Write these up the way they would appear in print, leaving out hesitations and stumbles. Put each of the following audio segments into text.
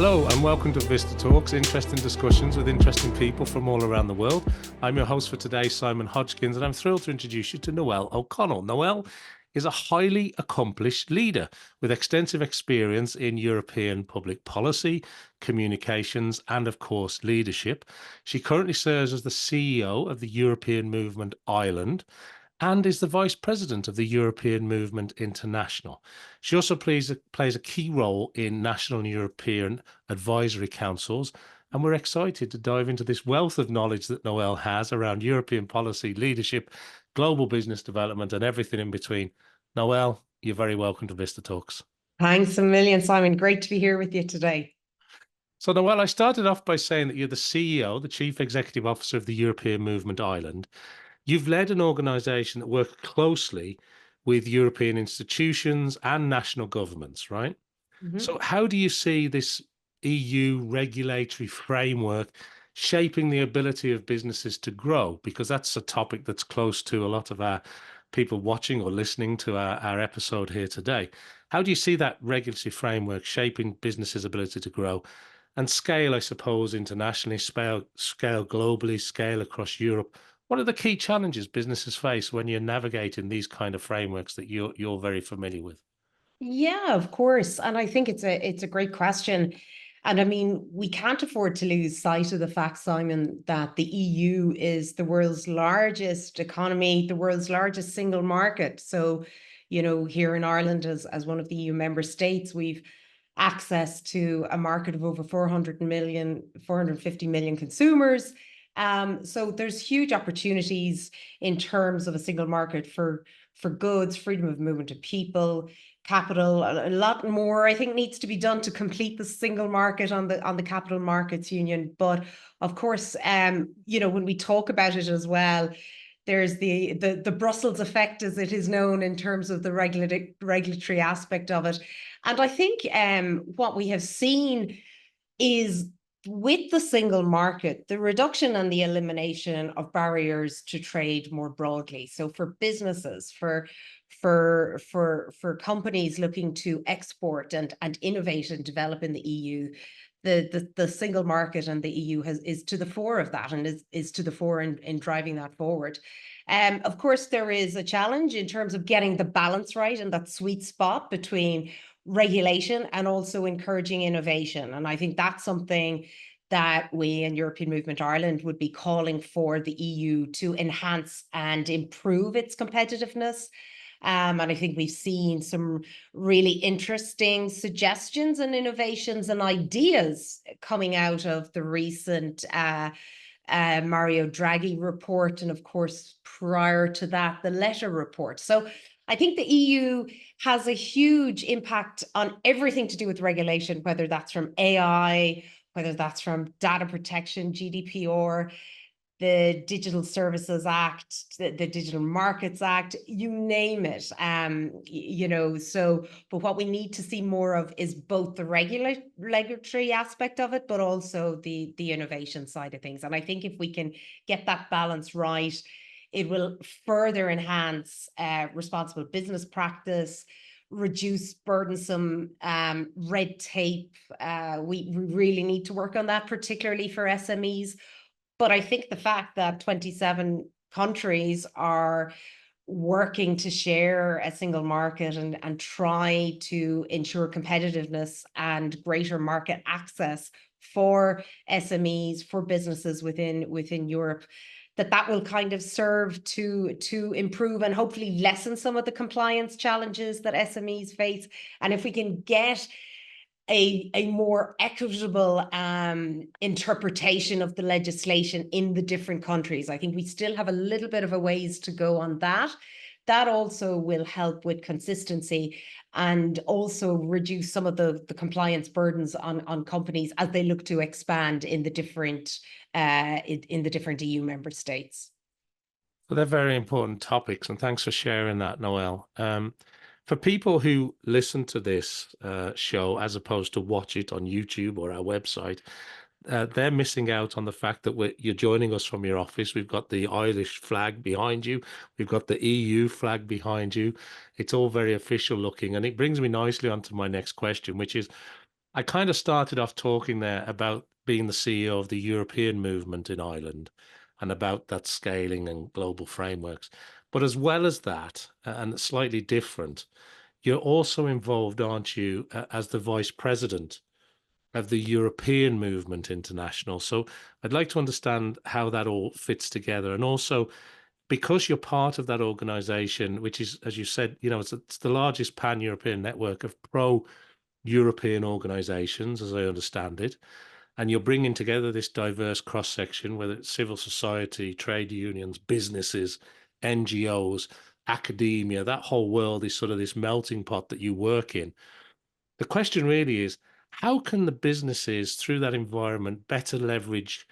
Hello and welcome to VistaTalks, interesting discussions with interesting people from all around the world. I'm your host for today, Simon Hodgkins, and I'm thrilled to introduce you to Noelle O'Connell. Noelle is a highly accomplished leader with extensive experience in European public policy, communications, and of course, leadership. She currently serves as the CEO of the European Movement Ireland and is the Vice President of the European Movement International. She also plays a key role in national and European advisory councils, and we're excited to dive into this wealth of knowledge that Noelle has around European policy, leadership, global business development, and everything in between. Noelle, you're very welcome to Vista Talks. Thanks a million, Simon. Great to be here with you today. So, Noelle, I started off by saying that you're the CEO, the Chief Executive Officer of the European Movement Ireland. You've led an organisation that works closely with European institutions and national governments, right? So how do you see this EU regulatory framework shaping the ability of businesses to grow? Because that's a topic that's close to a lot of our people watching or listening to our episode here today. How do you see that regulatory framework shaping businesses' ability to grow and scale, I suppose, internationally, scale globally, scale across Europe? What are the key challenges businesses face when you're navigating these kind of frameworks that you're very familiar with? Yeah, of course. And I think it's a great question. And I mean, we can't afford to lose sight of the fact, Simon, that the EU is the world's largest economy, the world's largest single market. So, here in Ireland, as one of the EU member states, we've access to a market of over 450 million consumers. So there's huge opportunities in terms of a single market for goods, freedom of movement of people, capital. A lot more, I think, needs to be done to complete the single market on the Capital Markets Union. But of course, when we talk about it as well, there's the Brussels effect, as it is known, in terms of the regulatory aspect of it. And I think what we have seen is, with the single market, the reduction and the elimination of barriers to trade more broadly. So for businesses, for companies looking to export and innovate and develop in the EU, the single market and the EU is to the fore of that, and is to the fore in driving that forward. Of course, there is a challenge in terms of getting the balance right and that sweet spot between regulation and also encouraging innovation. And I think that's something that we in European Movement Ireland would be calling for the EU to enhance and improve its competitiveness. And I think we've seen some really interesting suggestions and innovations and ideas coming out of the recent Mario Draghi report, and of course, prior to that, the Letter report. So I think the EU has a huge impact on everything to do with regulation, whether that's from AI, whether that's from data protection, GDPR, the Digital Services Act, the Digital Markets Act, you name it. But what we need to see more of is both the regulatory aspect of it, but also the innovation side of things. And I think if we can get that balance right, it will further enhance responsible business practice, reduce burdensome red tape. We really need to work on that, particularly for SMEs. But I think the fact that 27 countries are working to share a single market and try to ensure competitiveness and greater market access for SMEs, for businesses within Europe, that will kind of serve to improve and hopefully lessen some of the compliance challenges that SMEs face. And if we can get a more equitable interpretation of the legislation in the different countries, I think we still have a little bit of a ways to go on that. That also will help with consistency and also reduce some of the compliance burdens on companies as they look to expand in the different EU member states. Well, they're very important topics, and thanks for sharing that, Noelle. For people who listen to this show as opposed to watch it on YouTube or our website, they're missing out on the fact that you're joining us from your office. We've got the Irish flag behind you. We've got the EU flag behind you. It's all very official looking. And it brings me nicely onto my next question, which is, I kind of started off talking there about being the CEO of the European movement in Ireland and about that scaling and global frameworks. But as well as that, and slightly different, you're also involved, aren't you, as the vice president of the European Movement International. So I'd like to understand how that all fits together. And also, because you're part of that organization, which is, as you said, it's the largest pan-European network of pro-European organizations, as I understand it, and you're bringing together this diverse cross-section, whether it's civil society, trade unions, businesses, NGOs, academia, that whole world is sort of this melting pot that you work in. The question really is, how can the businesses through that environment better leverage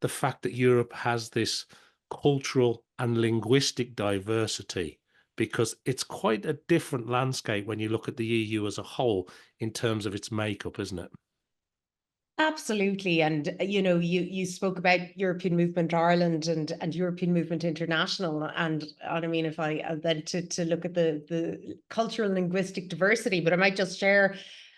the fact that Europe has this cultural and linguistic diversity? Because it's quite a different landscape when you look at the EU as a whole in terms of its makeup, isn't it? Absolutely. And you spoke about European Movement Ireland and European Movement International. And I mean, if I then to look at the cultural and linguistic diversity, but I might just share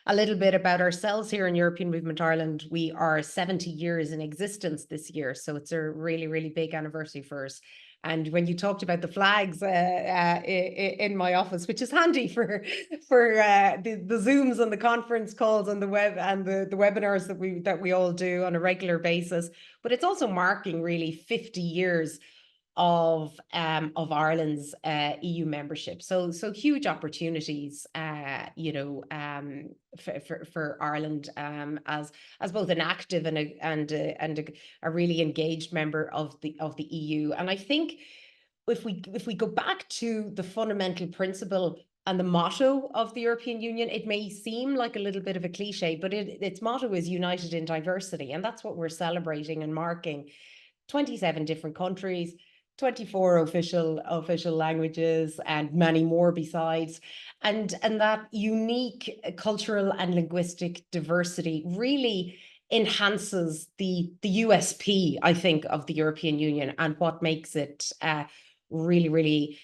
a little bit about ourselves here in European Movement Ireland. We are 70 years in existence this year, so it's a really, really big anniversary for us. And when you talked about the flags in my office, which is handy for the Zooms and the conference calls and the web and the webinars that we all do on a regular basis, but it's also marking really 50 years of Ireland's EU membership. So huge opportunities, for Ireland as both an active and a really engaged member of the EU. And I think if we go back to the fundamental principle and the motto of the European Union, it may seem like a little bit of a cliche, but its motto is united in diversity, and that's what we're celebrating and marking. 27 different countries, 24 official languages, and many more besides. And that unique cultural and linguistic diversity really enhances the USP, I think, of the European Union, and what makes it really, really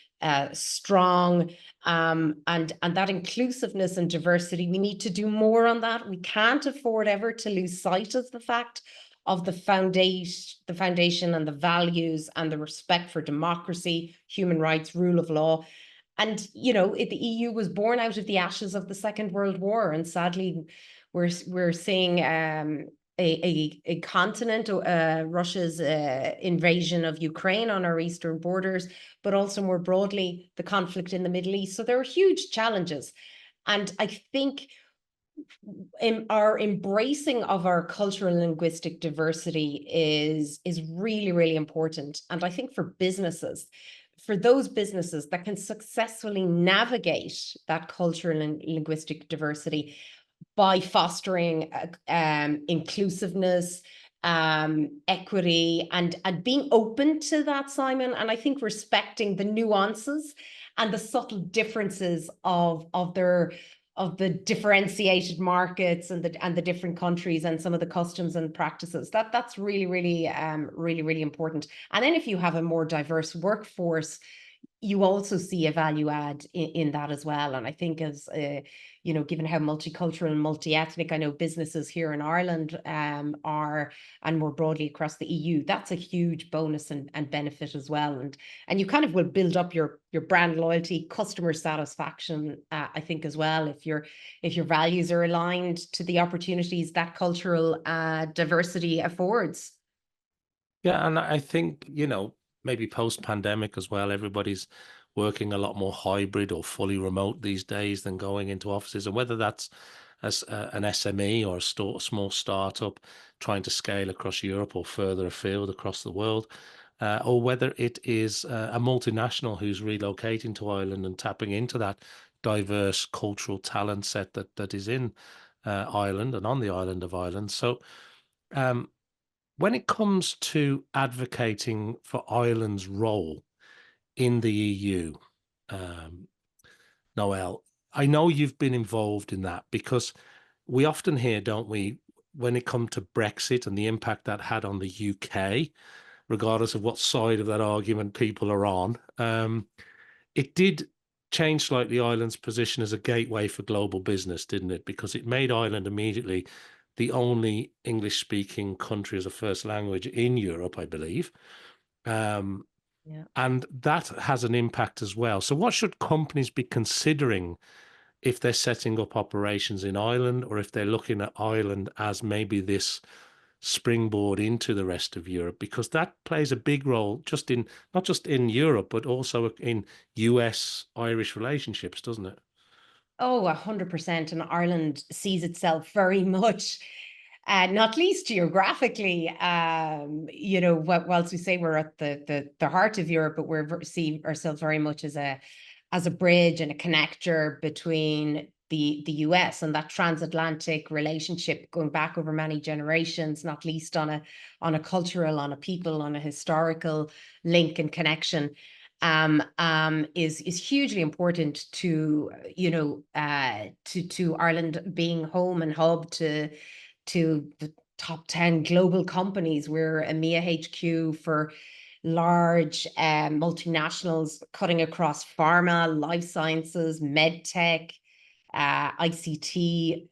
strong. And that inclusiveness and diversity, we need to do more on that. We can't afford ever to lose sight of the fact of the foundation and the values and the respect for democracy, human rights, rule of law. And the EU was born out of the ashes of the Second World War, and sadly, we're seeing a continent, Russia's invasion of Ukraine on our eastern borders, but also more broadly the conflict in the Middle East. So there are huge challenges, and I think in our embracing of our cultural and linguistic diversity is really, really important. And I think for those businesses that can successfully navigate that cultural and linguistic diversity by fostering inclusiveness, equity, and being open to that, Simon, and I think respecting the nuances and the subtle differences of the differentiated markets and the different countries and some of the customs and practices. That's really, really, really, really important. And then if you have a more diverse workforce, you also see a value add in that as well. And I think as given how multicultural and multi-ethnic I know businesses here in Ireland are, and more broadly across the EU, that's a huge bonus and benefit as well. And you kind of will build up your brand loyalty, customer satisfaction, I think as well, if your values are aligned to the opportunities that cultural diversity affords. Yeah, and I think, maybe post-pandemic as well, everybody's working a lot more hybrid or fully remote these days than going into offices. And whether that's as an SME or a small startup trying to scale across Europe or further afield across the world, or whether it is a multinational who's relocating to Ireland and tapping into that diverse cultural talent set that is in Ireland and on the island of Ireland. So um, when it comes to advocating for Ireland's role in the EU, um, Noelle, I know you've been involved in that because we often hear, don't we, when it comes to Brexit and the impact that had on the UK, regardless of what side of that argument people are on, it did changed slightly Ireland's position as a gateway for global business, didn't it? Because it made Ireland immediately the only English-speaking country as a first language in Europe, I believe. Um, Yeah. and that has an impact as well. So what should companies be considering if they're setting up operations in Ireland, or if they're looking at Ireland as maybe this springboard into the rest of Europe? Because that plays a big role just in, not just in Europe, but also in US Irish relationships, doesn't it? Oh, 100%. And Ireland sees itself very much, not least geographically, whilst we say we're at the heart of Europe, but see ourselves very much as a bridge and a connector between the US and that transatlantic relationship going back over many generations, not least on a cultural, on a people, on a historical link and connection. Is hugely important to to Ireland being home and hub to the top 10 global companies. We're EMEA HQ for large multinationals cutting across pharma, life sciences, med tech, ICT,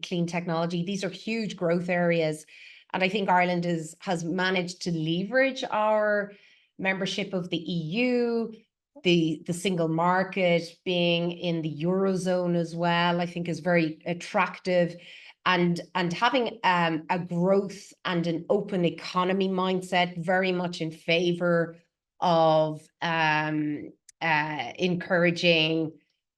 clean technology. These are huge growth areas. And I think Ireland has managed to leverage our membership of the EU, the single market, being in the Eurozone as well, I think is very attractive. And having a growth and an open economy mindset, very much in favor of encouraging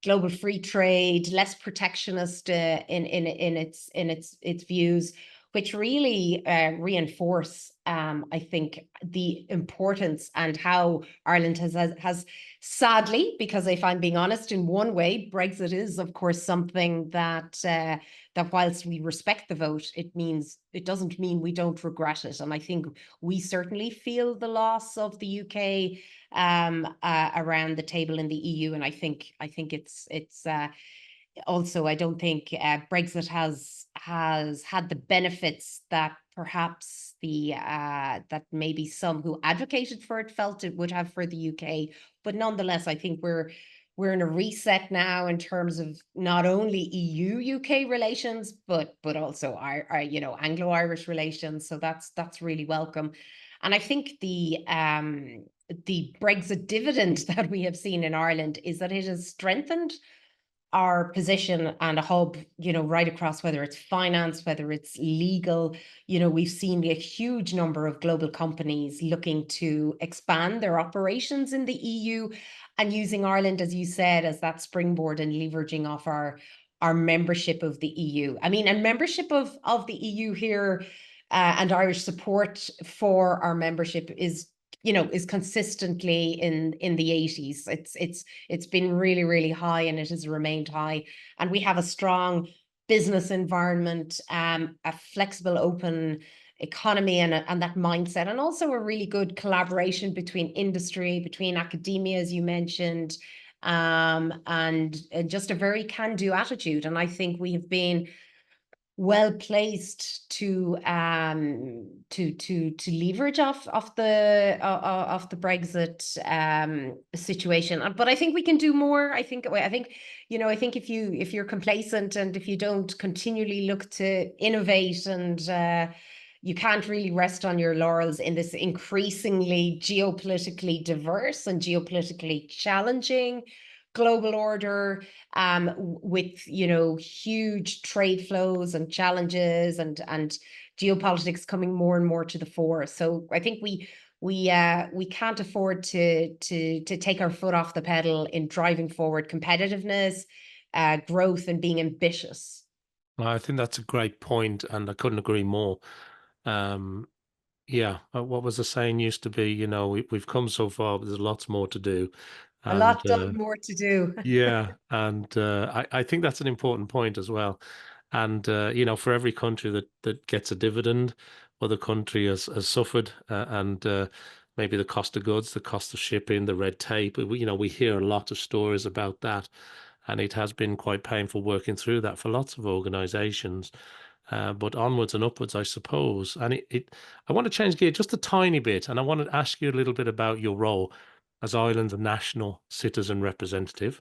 global free trade, less protectionist in its views, which really reinforce, I think, the importance and how Ireland has sadly, because if I'm being honest, in one way, Brexit is, of course, something that whilst we respect the vote, it doesn't mean we don't regret it. And I think we certainly feel the loss of the UK around the table in the EU, and I think it's also, I don't think Brexit has had the benefits that perhaps that maybe some who advocated for it felt it would have for the UK. But nonetheless, I think we're in a reset now in terms of not only EU-UK relations, but also our Anglo-Irish relations. So that's really welcome. And I think the Brexit dividend that we have seen in Ireland is that it has strengthened our position and a hub, right across, whether it's finance, whether it's legal. We've seen a huge number of global companies looking to expand their operations in the EU and using Ireland, as you said, as that springboard and leveraging off our membership of the EU. I mean, and membership of the EU here and Irish support for our membership is consistently in the 80s. It's been really, really high, and it has remained high. And we have a strong business environment, a flexible, open economy, and that mindset, and also a really good collaboration between industry, between academia, as you mentioned, and just a very can-do attitude. And I think we have been well placed to leverage off the Brexit situation. But I think we can do more. I think if you're complacent and if you don't continually look to innovate, and you can't really rest on your laurels in this increasingly geopolitically diverse and geopolitically challenging global order, with huge trade flows and challenges and geopolitics coming more and more to the fore. So I think we can't afford to take our foot off the pedal in driving forward competitiveness, growth, and being ambitious. I think that's a great point, and I couldn't agree more. Yeah, what was the saying used to be? We've come so far, but there's lots more to do. A And lot more to do. yeah, and I think that's an important point as well. And for every country that gets a dividend, other country has suffered, and maybe the cost of goods, the cost of shipping, the red tape. We hear a lot of stories about that, and it has been quite painful working through that for lots of organizations. But onwards and upwards, I suppose. And I want to change gear just a tiny bit, and I want to ask you a little bit about your role. as Ireland's national citizen representative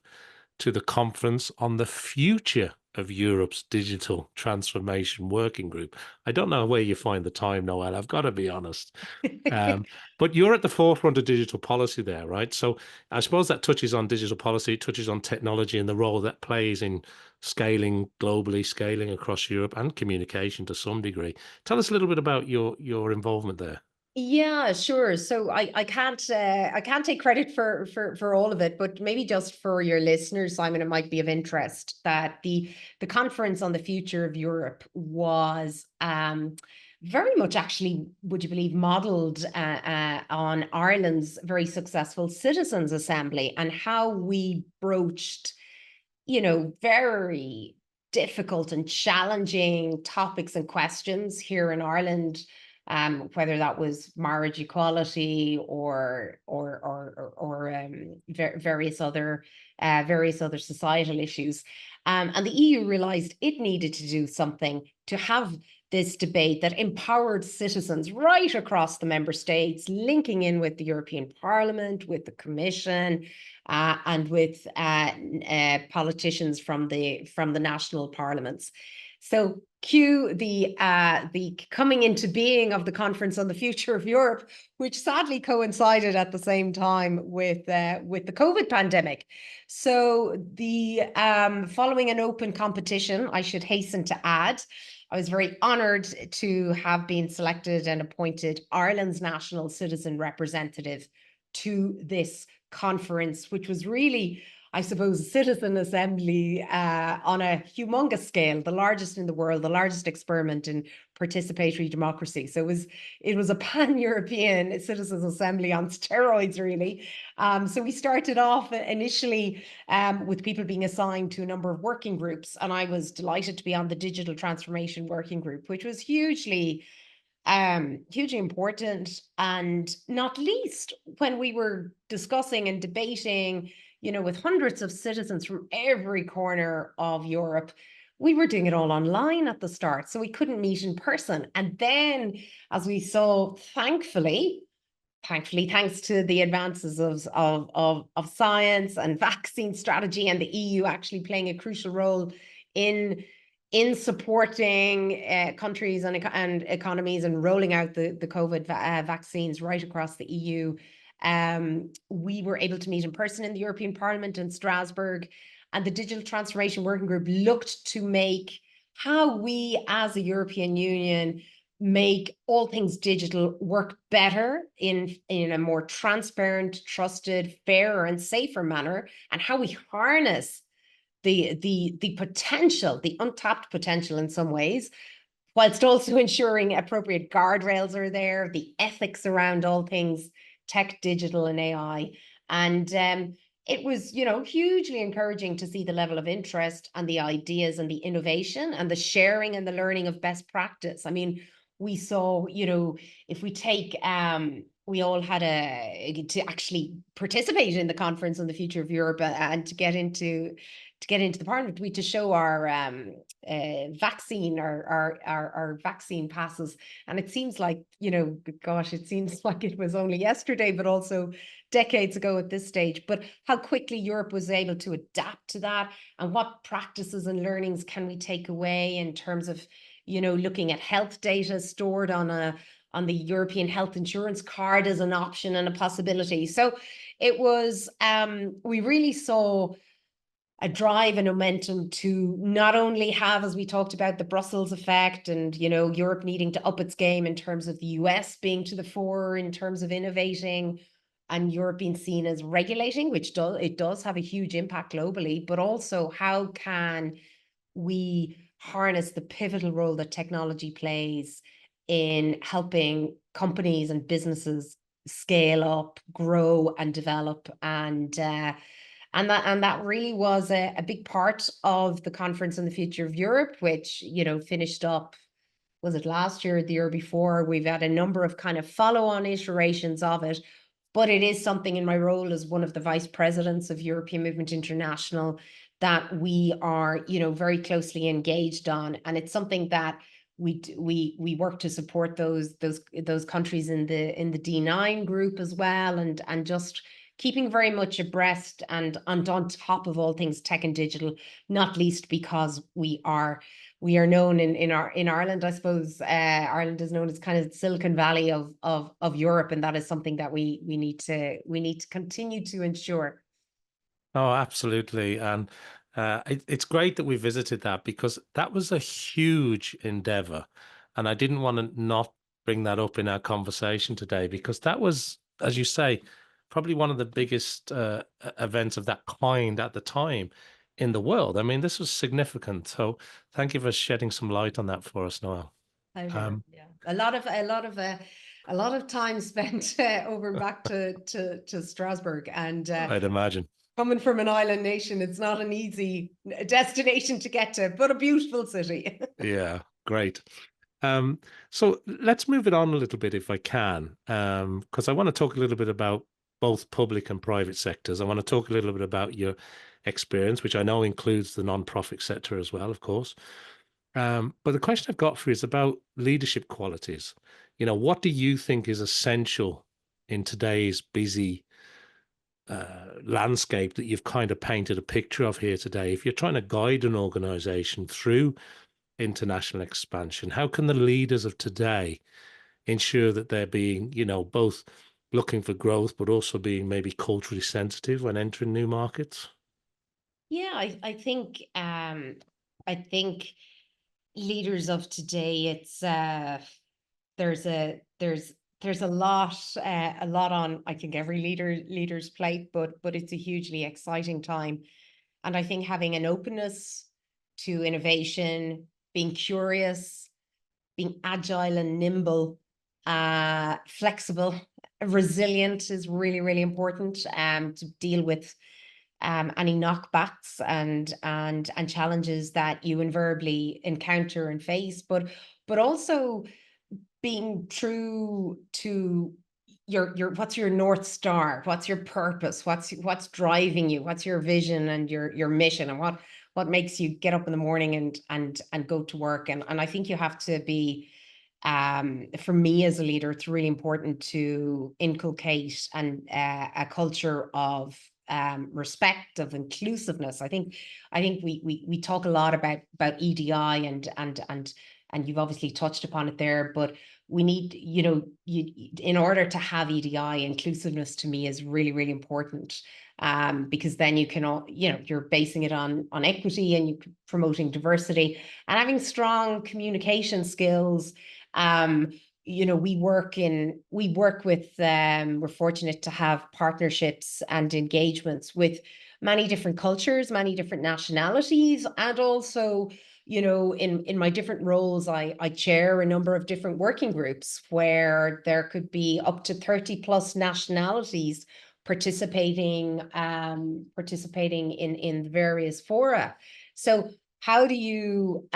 to the Conference on the Future of Europe's Digital Transformation Working Group. I don't know where you find the time, Noelle, I've got to be honest. But you're at the forefront of digital policy there, right? So I suppose that touches on digital policy, it touches on technology and the role that plays in scaling globally, scaling across Europe, and communication to some degree. Tell us a little bit about your involvement there. Yeah, sure. So I can't take credit for all of it, but maybe just for your listeners, Simon, it might be of interest that the conference on the future of Europe was very much actually, would you believe, modeled on Ireland's very successful Citizens Assembly and how we broached, very difficult and challenging topics and questions here in Ireland, whether that was marriage equality or various other societal issues. And the EU realized it needed to do something to have this debate that empowered citizens right across the member states, linking in with the European Parliament, with the Commission, and with politicians from the national parliaments. So cue the coming into being of the Conference on the Future of Europe, which sadly coincided at the same time with the COVID pandemic. So the following an open competition, I should hasten to add, I was very honoured to have been selected and appointed Ireland's national citizen representative to this conference, which was really, I suppose, a citizen assembly on a humongous scale, the largest in the world, the largest experiment in participatory democracy. So it was a pan-European citizens assembly on steroids, really. So we started off initially with people being assigned to a number of working groups, and I was delighted to be on the digital transformation working group, which was hugely important, and not least when we were discussing and debating, with hundreds of citizens from every corner of Europe. We were doing it all online at the start, so we couldn't meet in person. And then, as we saw, thankfully, thanks to the advances of science and vaccine strategy, and the EU actually playing a crucial role in supporting countries and economies and rolling out the COVID vaccines right across the EU. We were able to meet in person in the European Parliament in Strasbourg, and the Digital Transformation Working Group looked to make how we as a European Union make all things digital work better in a more transparent, trusted, fairer and safer manner, and how we harness the potential, the untapped potential in some ways, whilst also ensuring appropriate guardrails are there, the ethics around all things tech, digital and AI. And it was, hugely encouraging to see the level of interest and the ideas and the innovation and the sharing and the learning of best practice. I mean, we saw, if we take, we all had to actually participate in the conference on the future of Europe and to get into the Parliament, to show our vaccine, our vaccine passes. And it seems like, gosh, it seems like it was only yesterday, but also decades ago at this stage. But how quickly Europe was able to adapt to that, and what practices and learnings can we take away in terms of, looking at health data stored on the European health insurance card as an option and a possibility. So it was, we really saw a drive and momentum to not only have, as we talked about, the Brussels effect and, Europe needing to up its game in terms of the US being to the fore in terms of innovating, and Europe being seen as regulating, which does have a huge impact globally, but also how can we harness the pivotal role that technology plays in helping companies and businesses scale up, grow and develop. And that really was a big part of the Conference on the Future of Europe, which, finished up, was it last year or the year before? We've had a number of kind of follow-on iterations of it, but it is something in my role as one of the vice presidents of European Movement International that we are, very closely engaged on. And it's something that we work to support those countries in the D9 group as well, and just keeping very much abreast and on top of all things tech and digital, not least because we are known in Ireland, I suppose. Ireland is known as kind of Silicon Valley of Europe, and that is something that we need to continue to ensure. Oh, absolutely. And it's great that we visited that, because that was a huge endeavor. And I didn't want to not bring that up in our conversation today, because that was, as you say, probably one of the biggest events of that kind at the time in the world. I mean, this was significant. So thank you for shedding some light on that for us, Noel. Pleasure. Yeah, a lot of time spent over back to Strasbourg, and I'd imagine. coming from an island nation, it's not an easy destination to get to, but a beautiful city. Yeah, great. So let's move it on a little bit if I can, because I want to talk a little bit about both public and private sectors. I want to talk a little bit about your experience, which I know includes the non-profit sector as well, of course. But the question I've got for you is about leadership qualities. What do you think is essential in today's busy landscape that you've kind of painted a picture of here today? If you're trying to guide an organization through international expansion, how can the leaders of today ensure that they're being, both looking for growth, but also being maybe culturally sensitive when entering new markets? Yeah, I think leaders of today, it's there's a a lot on, I think, every leader's plate, but it's a hugely exciting time. And I think having an openness to innovation, being curious, being agile and nimble, flexible, resilient is really, really important, to deal with any knockbacks and challenges that you invariably encounter and face, but also being true to your what's your North Star, what's your purpose, what's driving you, what's your vision and your mission, and what makes you get up in the morning and go to work. And I think you have to be, for me as a leader, it's really important to inculcate a culture of respect, of inclusiveness. I think we talk a lot about EDI, and you've obviously touched upon it there, but we need, in order to have EDI, inclusiveness to me is really, really important, because then you can you're basing it on equity, and you promoting diversity and having strong communication skills. We work with, we're fortunate to have partnerships and engagements with many different cultures, many different nationalities, and also, in my different roles, I chair a number of different working groups where there could be up to 30 plus nationalities participating in various fora. So how do you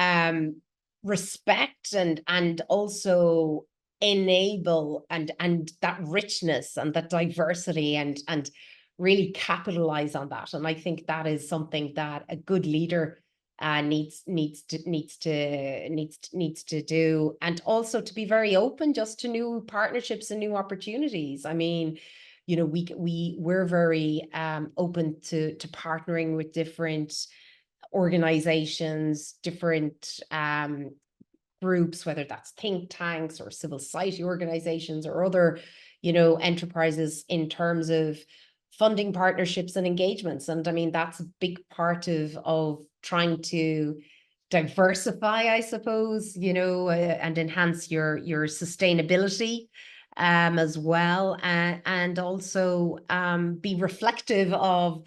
respect and also enable and that richness and that diversity and really capitalize on that? And I think that is something that a good leader needs to do, and also to be very open just to new partnerships and new opportunities. I mean, we're very open to partnering with different organizations, different groups, whether that's think tanks or civil society organizations or other, enterprises, in terms of funding partnerships and engagements. And I mean, that's a big part of trying to diversify, I suppose, and enhance your sustainability as well, and also be reflective of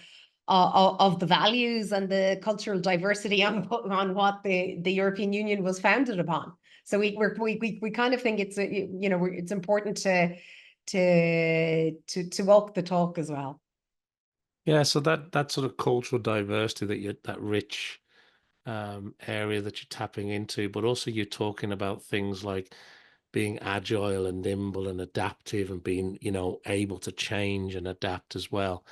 the values and the cultural diversity on what the European Union was founded upon. So we kind of think it's it's important to walk the talk as well. Yeah, so that sort of cultural diversity, that rich area that you're tapping into, but also you're talking about things like being agile and nimble and adaptive, and being, able to change and adapt as well.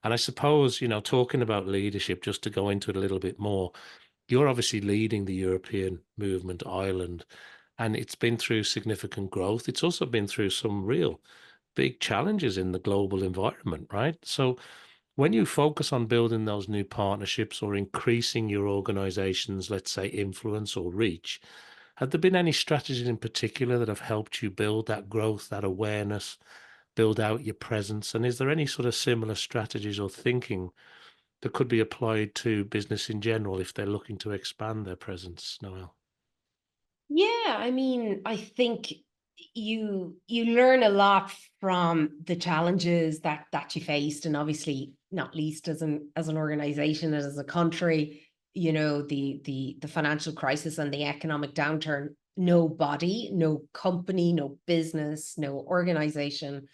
And I suppose, talking about leadership, just to go into it a little bit more, you're obviously leading the European movement, Ireland, and it's been through significant growth. It's also been through some real big challenges in the global environment, right? So when you focus on building those new partnerships or increasing your organization's, let's say, influence or reach, have there been any strategies in particular that have helped you build that growth, that awareness, build out your presence? And is there any sort of similar strategies or thinking that could be applied to business in general if they're looking to expand their presence, Noel? Yeah, I mean, I think you learn a lot from the challenges that you faced, and obviously not least as an organization and as a country, the financial crisis and the economic downturn. Nobody, no company, no business, no organization,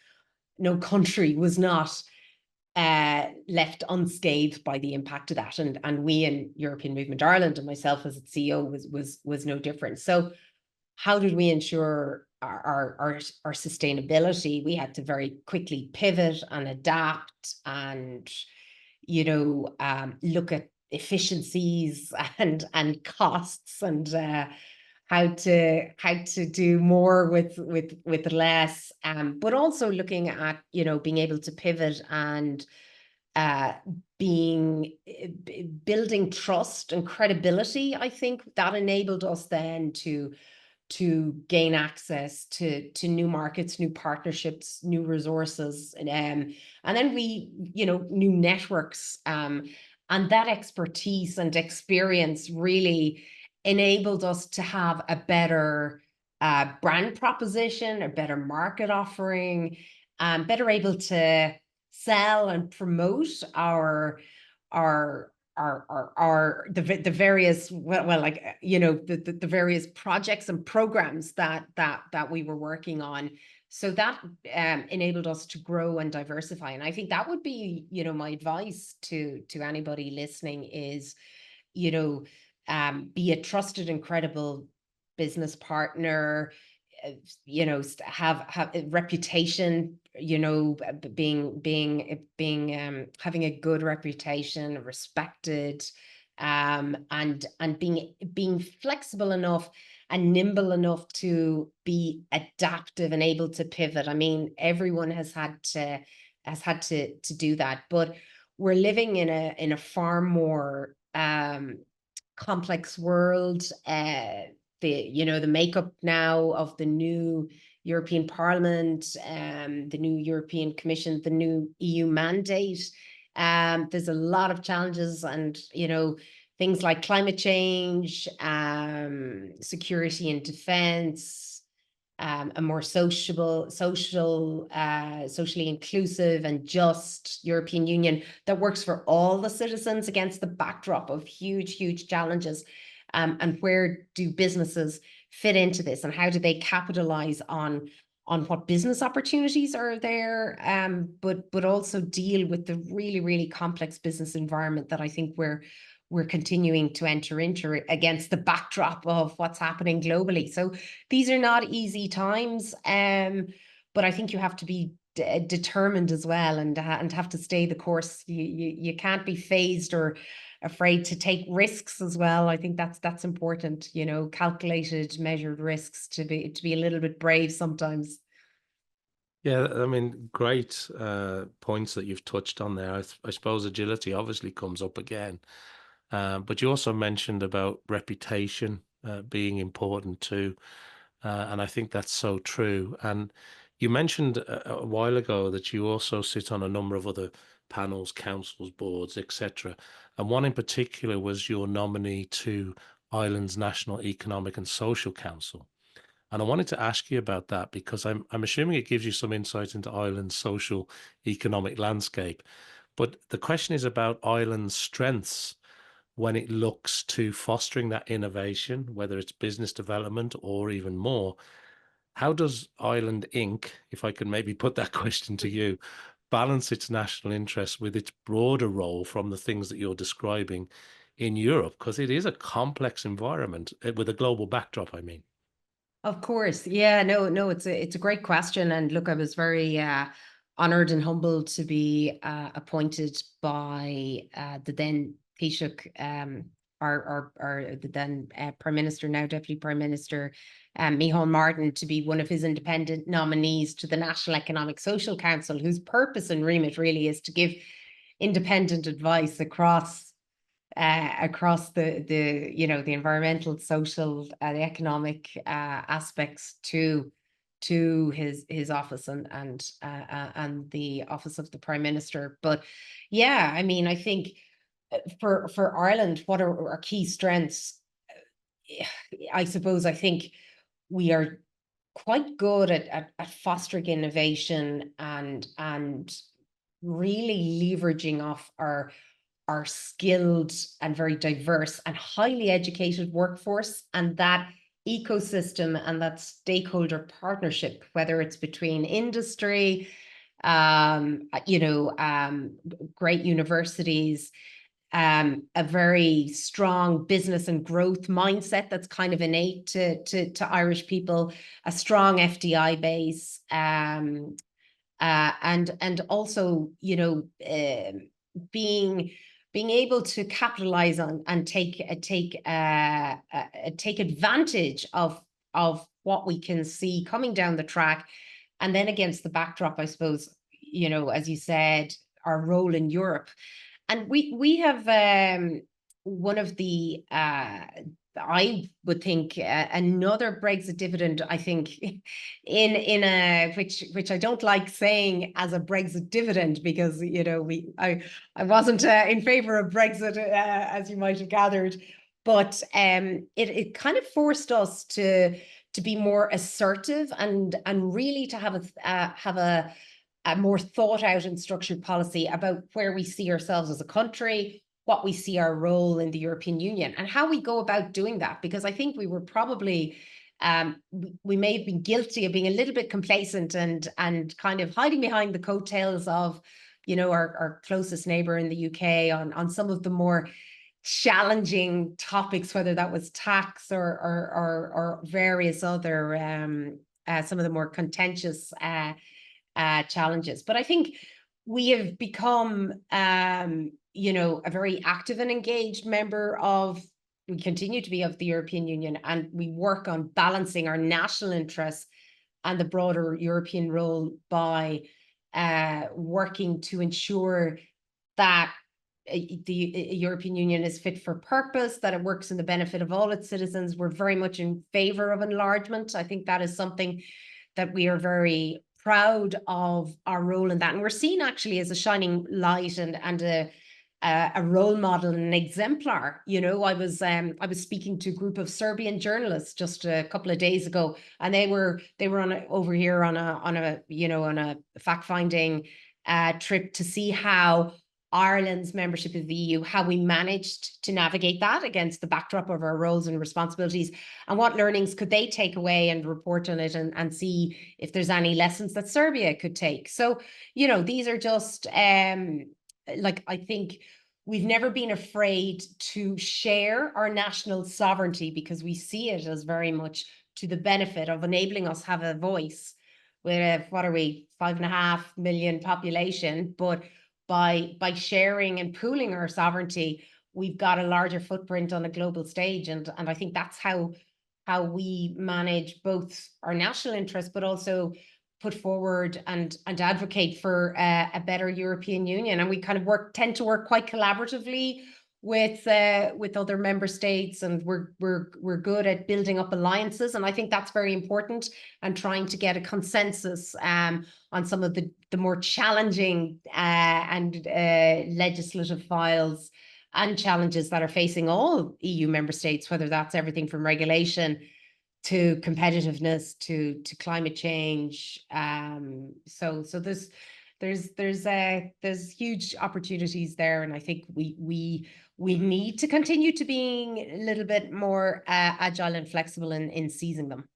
no country was not left unscathed by the impact of that. And we in European Movement Ireland, and myself as its CEO, was no different. So how did we ensure our sustainability? We had to very quickly pivot and adapt, and look at efficiencies and costs, and how to do more with less, but also looking at being able to pivot and uh building trust and credibility. I think that enabled us then to gain access to new markets, new partnerships, new resources, and then new networks, and that expertise and experience really enabled us to have a better brand proposition, a better market offering, better able to sell and promote our the various, the various projects and programs that we were working on. So that enabled us to grow and diversify. And I think that would be, my advice to anybody listening is, be a trusted and credible business partner, have a reputation, having a good reputation, respected, and being flexible enough and nimble enough to be adaptive and able to pivot. I mean, everyone has had to do that, but we're living in a far more complex world. The makeup now of the new European Parliament, the new European Commission, the new EU mandate. There's a lot of challenges, and things like climate change, security and defense, a more socially inclusive and just European Union that works for all the citizens against the backdrop of huge challenges. And where do businesses fit into this, and how do they capitalize on what business opportunities are there, but also deal with the really complex business environment that I think we're continuing to enter into against the backdrop of what's happening globally. So these are not easy times, but I think you have to be determined as well, and have to stay the course. You can't be phased or afraid to take risks as well. I think that's important, calculated, measured risks, to be a little bit brave sometimes. Yeah, I mean, great points that you've touched on there. I suppose agility obviously comes up again, but you also mentioned about reputation being important too, and I think that's so true. And you mentioned a while ago that you also sit on a number of other panels, councils, boards, etc. And one in particular was your nominee to Ireland's National Economic and Social Council. And I wanted to ask you about that because I'm assuming it gives you some insight into Ireland's social economic landscape. But the question is about Ireland's strengths when it looks to fostering that innovation, whether it's business development or even more. How does Ireland Inc., if I can maybe put that question to you, balance its national interests with its broader role from the things that you're describing in Europe? Because it is a complex environment with a global backdrop, I mean. Of course. Yeah, no, it's a great question. And look, I was very honored and humbled to be appointed by the then Taoiseach, the then Prime Minister, now Deputy Prime Minister, Micheál Martin, to be one of his independent nominees to the National Economic Social Council, whose purpose and remit really is to give independent advice across the environmental, social, the economic aspects to his office and the office of the Prime Minister. But yeah, I mean, I think for Ireland, what are our key strengths? I suppose I think we are quite good at fostering innovation and really leveraging off our skilled and very diverse and highly educated workforce, and that ecosystem and that stakeholder partnership, whether it's between industry, great universities, a very strong business and growth mindset that's kind of innate to Irish people, a strong FDI base, and also, being able to capitalize on and take advantage of what we can see coming down the track, and then against the backdrop, I suppose, as you said, our role in Europe. And we have one of the I would think another Brexit dividend, I think, in a which I don't like saying as a Brexit dividend, because I wasn't in favor of Brexit, as you might have gathered, but it kind of forced us to be more assertive and really to have a more thought out and structured policy about where we see ourselves as a country, what we see our role in the European Union, and how we go about doing that. Because I think we were probably, we may have been guilty of being a little bit complacent and kind of hiding behind the coattails of, our closest neighbour in the UK on some of the more challenging topics, whether that was tax or various other, some of the more contentious challenges. But I think we have become, a very active and engaged member we continue to be of the European Union, and we work on balancing our national interests and the broader European role by working to ensure that the European Union is fit for purpose, that it works in the benefit of all its citizens. We're very much in favor of enlargement. I think that is something that we are very proud of, our role in that, and we're seen actually as a shining light and a role model and an exemplar. I was speaking to a group of Serbian journalists just a couple of days ago, and they were over here on a fact-finding trip to see how Ireland's membership of the EU, how we managed to navigate that against the backdrop of our roles and responsibilities, and what learnings could they take away and report on it, and see if there's any lessons that Serbia could take. So, these are just, I think we've never been afraid to share our national sovereignty, because we see it as very much to the benefit of enabling us have a voice with a, 5.5 million population, but by sharing and pooling our sovereignty, we've got a larger footprint on a global stage. And I think that's how we manage both our national interests, but also put forward and advocate for a better European Union. And we kind of tend to work quite collaboratively with other member states, and we're good at building up alliances, and I think that's very important, and trying to get a consensus on some of the more challenging and legislative files and challenges that are facing all EU member states, whether that's everything from regulation to competitiveness to climate change. So there's huge opportunities there, and I think we need to continue to being a little bit more agile and flexible in seizing them.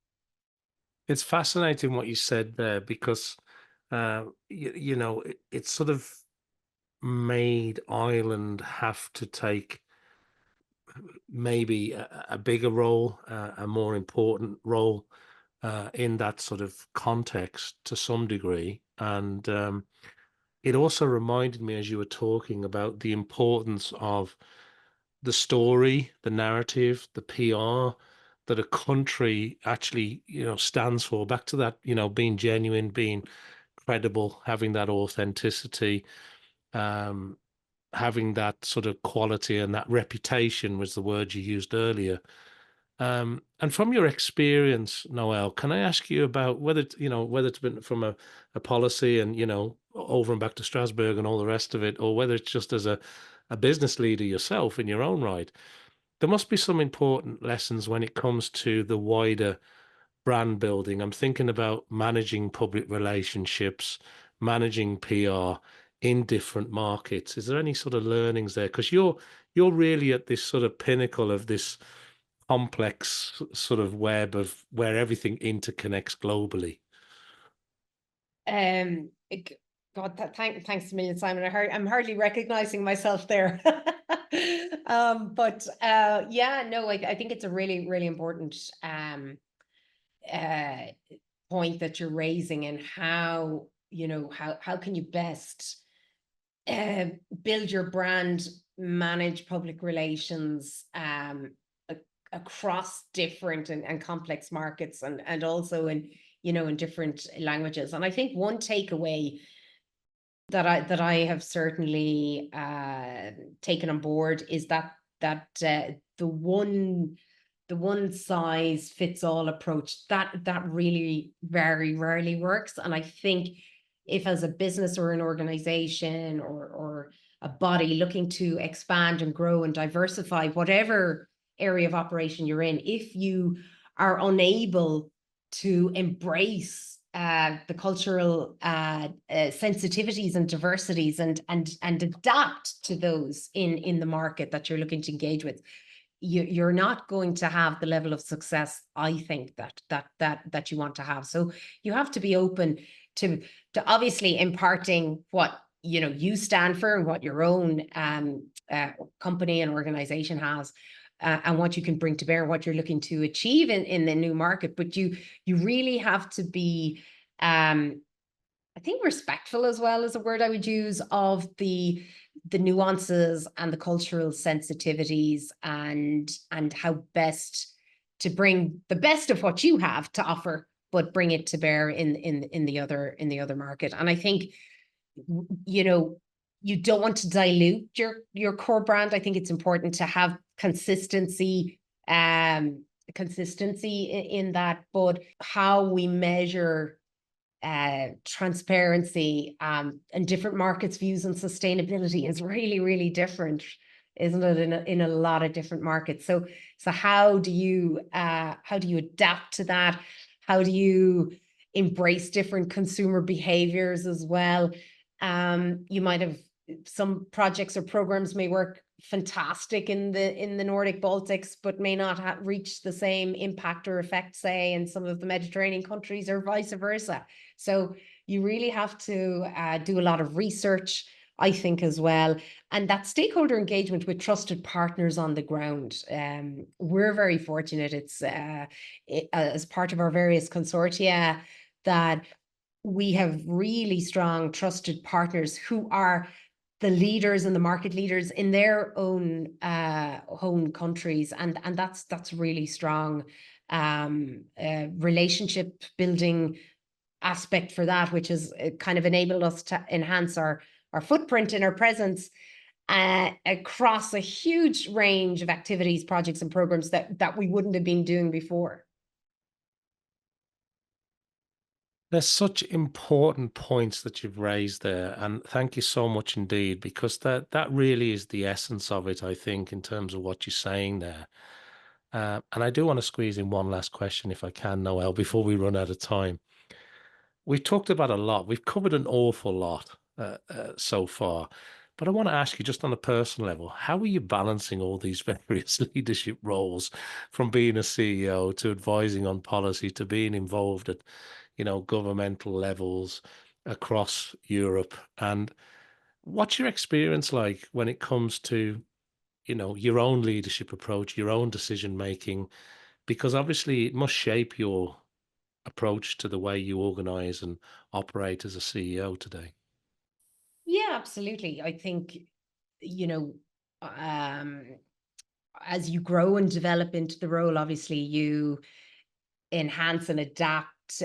It's fascinating what you said there, because it's sort of made Ireland have to take maybe a bigger role, a more important role in that sort of context to some degree. And it also reminded me, as you were talking about, the importance of the story, the narrative, the PR that a country actually, stands for. Back to that, being genuine, being credible, having that authenticity, um, having that sort of quality and that reputation was the word you used earlier. And from your experience, Noel, can I ask you about whether it's been from a policy and, over and back to Strasbourg and all the rest of it, or whether it's just as a business leader yourself in your own right, there must be some important lessons when it comes to the wider brand building. I'm thinking about managing public relationships, managing PR in different markets. Is there any sort of learnings there? Because you're really at this sort of pinnacle of this complex sort of web of where everything interconnects globally. Um, it- God, thanks a million, Simon. I'm hardly recognizing myself there. But yeah, no, I think it's a really, really important uh, point that you're raising, and how, how can you best uh, build your brand, manage public relations across different and complex markets, and also in, in different languages. And I think one takeaway that I have certainly taken on board is that the one size fits all approach, that really very rarely works. And I think if, as a business or an organization or a body looking to expand and grow and diversify whatever area of operation you're in, if you are unable to embrace the cultural sensitivities and diversities, and adapt to those in the market that you're looking to engage with, you're not going to have the level of success, I think, that you want to have. So you have to be open to obviously imparting what you stand for, and what your own company and organization has, and what you can bring to bear, what you're looking to achieve in the new market. But you really have to be, I think, respectful as well, is a word I would use, of the nuances and the cultural sensitivities, and how best to bring the best of what you have to offer, but bring it to bear in the other market. And I think, you don't want to dilute your core brand. I think it's important to have consistency in that. But how we measure transparency and different markets' views on sustainability is really, really different, isn't it, in a lot of different markets? So how do you adapt to that? How do you embrace different consumer behaviors as well? You might have, some projects or programs may work fantastic in the Nordic Baltics, but may not reach the same impact or effect, say, in some of the Mediterranean countries, or vice versa. So you really have to do a lot of research, I think, as well. And that stakeholder engagement with trusted partners on the ground. We're very fortunate. It's as part of our various consortia that we have really strong trusted partners who are the leaders and the market leaders in their own home countries, and that's really strong relationship building aspect for that, which has kind of enabled us to enhance our footprint and our presence across a huge range of activities, projects, and programs that we wouldn't have been doing before. There's such important points that you've raised there, and thank you so much indeed, because that really is the essence of it, I think, in terms of what you're saying there. And I do want to squeeze in one last question, if I can, Noel, before we run out of time. We've talked about a lot. We've covered an awful lot so far. But I want to ask you, just on a personal level, how are you balancing all these various leadership roles, from being a CEO to advising on policy to being involved at, governmental levels across Europe? And what's your experience like when it comes to, your own leadership approach, your own decision making? Because obviously it must shape your approach to the way you organize and operate as a CEO today. Yeah, absolutely. I think, you know, um, as you grow and develop into the role, obviously you enhance and adapt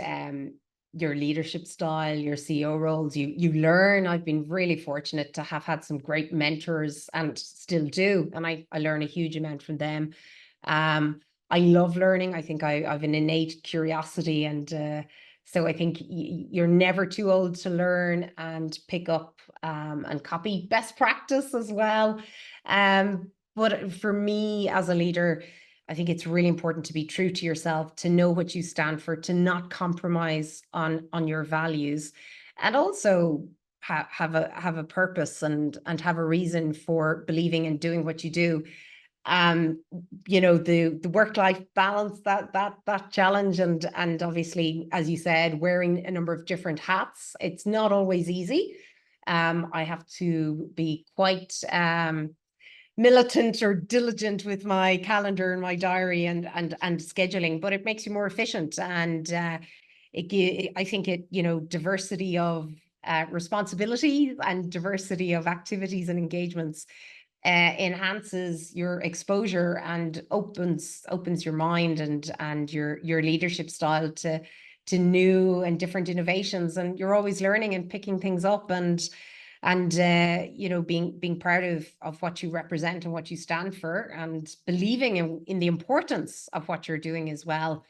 your leadership style, your CEO roles. You learn. I've been really fortunate to have had some great mentors and still do, and I learn a huge amount from them. I love learning. I think I've an innate curiosity, and so I think you're never too old to learn and pick up and copy best practice as well. But for me as a leader, I think it's really important to be true to yourself, to know what you stand for, to not compromise on your values, and also have a purpose and have a reason for believing and doing what you do. The work-life balance, that challenge, and obviously, as you said, wearing a number of different hats, it's not always easy. I have to be quite militant or diligent with my calendar and my diary and scheduling, but it makes you more efficient. And I think diversity of responsibilities and diversity of activities and engagements enhances your exposure and opens your mind and your leadership style to new and different innovations. And you're always learning and picking things up, and being proud of what you represent and what you stand for, and believing in the importance of what you're doing as well,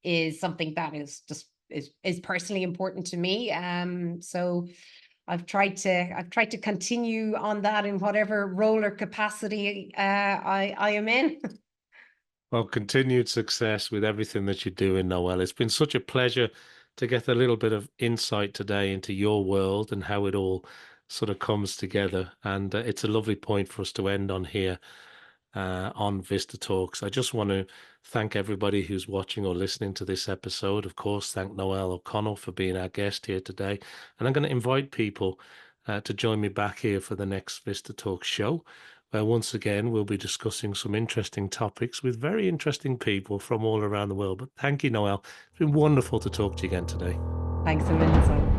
is something that is personally important to me. So I've tried to continue on that in whatever role or capacity I am in. Well, continued success with everything that you're doing, Noelle. It's been such a pleasure to get a little bit of insight today into your world and how it all sort of comes together. And it's a lovely point for us to end on here on Vista Talks. I just want to thank everybody who's watching or listening to this episode. Of course, thank Noelle O'Connell for being our guest here today. And I'm going to invite people to join me back here for the next Vista Talks show, where once again we'll be discussing some interesting topics with very interesting people from all around the world. But thank you, Noelle. It's been wonderful to talk to you again today. Thanks a million, Simon.